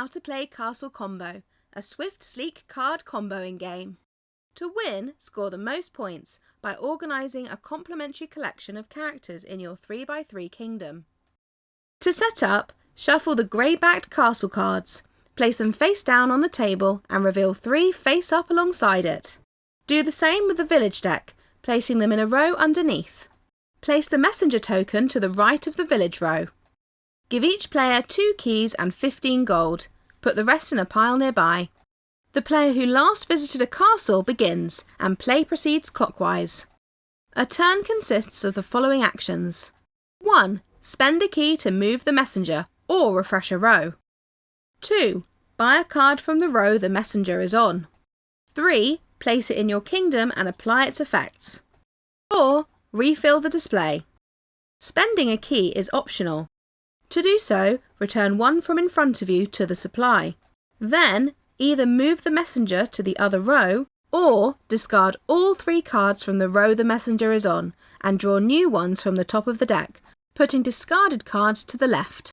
how to play Castle Combo, a swift, sleek card comboing game. To win, score the most points by organising a complementary collection of characters in your 3x3 kingdom. To set up, shuffle the grey-backed castle cards, place them face down on the table and reveal 3 face up alongside it. Do the same with the village deck, placing them in a row underneath. Place the messenger token to the right of the village row. Give each player 2 keys and 15 gold. Put the rest in a pile nearby. The player who last visited a castle begins, and play proceeds clockwise. A turn consists of the following actions. 1. Spend a key to move the messenger, or refresh a row. 2. Buy a card from the row the messenger is on. 3. Place it in your kingdom and apply its effects. 4. Refill the display. Spending a key is optional. To do so, return one from in front of you to the supply. Then, either move the messenger to the other row, or discard all 3 cards from the row the messenger is on and draw new ones from the top of the deck, putting discarded cards to the left.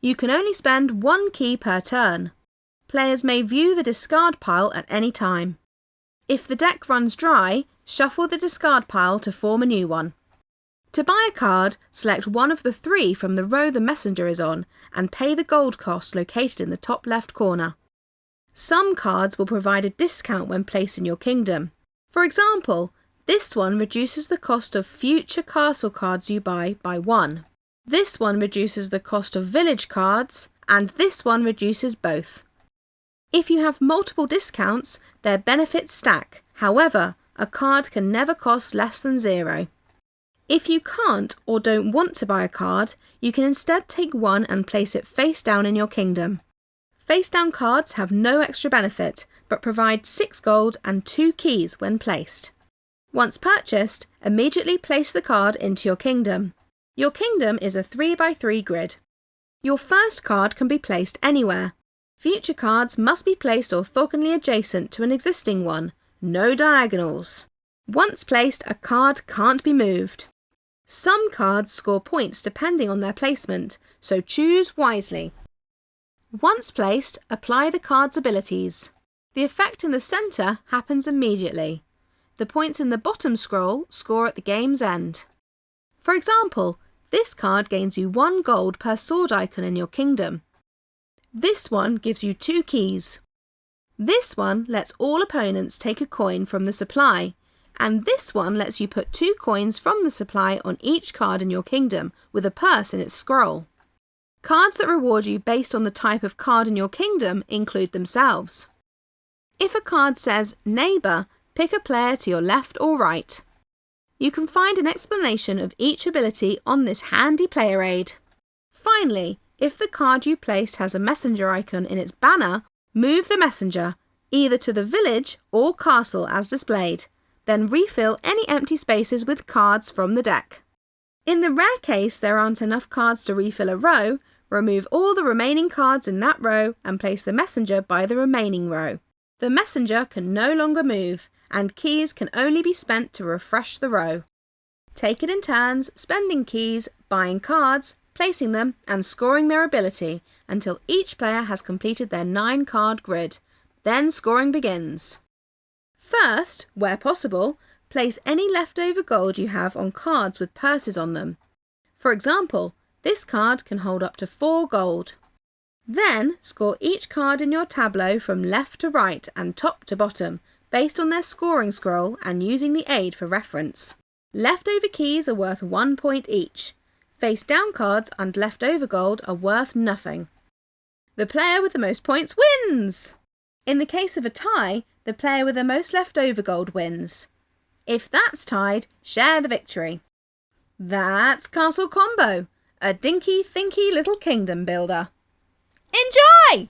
You can only spend 1 key per turn. Players may view the discard pile at any time. If the deck runs dry, shuffle the discard pile to form a new one. To buy a card, select one of the 3 from the row the messenger is on and pay the gold cost located in the top left corner. Some cards will provide a discount when placed in your kingdom. For example, this one reduces the cost of future castle cards you buy by 1. This one reduces the cost of village cards, and this one reduces both. If you have multiple discounts, their benefits stack. However, a card can never cost less than 0. If you can't or don't want to buy a card, you can instead take one and place it face down in your kingdom. Face down cards have no extra benefit, but provide 6 gold and 2 keys when placed. Once purchased, immediately place the card into your kingdom. Your kingdom is a 3x3 grid. Your first card can be placed anywhere. Future cards must be placed orthogonally adjacent to an existing one. No diagonals. Once placed, a card can't be moved. Some cards score points depending on their placement, so choose wisely. Once placed, apply the card's abilities. The effect in the centre happens immediately. The points in the bottom scroll score at the game's end. For example, this card gains you 1 gold per sword icon in your kingdom. This one gives you 2 keys. This one lets all opponents take a coin from the supply, and this one lets you put 2 coins from the supply on each card in your kingdom with a purse in its scroll. Cards that reward you based on the type of card in your kingdom include themselves. If a card says Neighbour, pick a player to your left or right. You can find an explanation of each ability on this handy player aid. Finally, if the card you placed has a messenger icon in its banner, move the messenger, either to the village or castle as displayed. Then refill any empty spaces with cards from the deck. In the rare case there aren't enough cards to refill a row, remove all the remaining cards in that row and place the messenger by the remaining row. The messenger can no longer move, and keys can only be spent to refresh the row. Take it in turns, spending keys, buying cards, placing them and scoring their ability until each player has completed their 9-card grid. Then scoring begins. First, where possible, place any leftover gold you have on cards with purses on them. For example, this card can hold up to 4 gold. Then, score each card in your tableau from left to right and top to bottom, based on their scoring scroll and using the aid for reference. Leftover keys are worth 1 point each. Face down cards and leftover gold are worth nothing. The player with the most points wins! In the case of a tie, the player with the most leftover gold wins. If that's tied, share the victory. That's Castle Combo, a dinky, thinky little kingdom builder. Enjoy!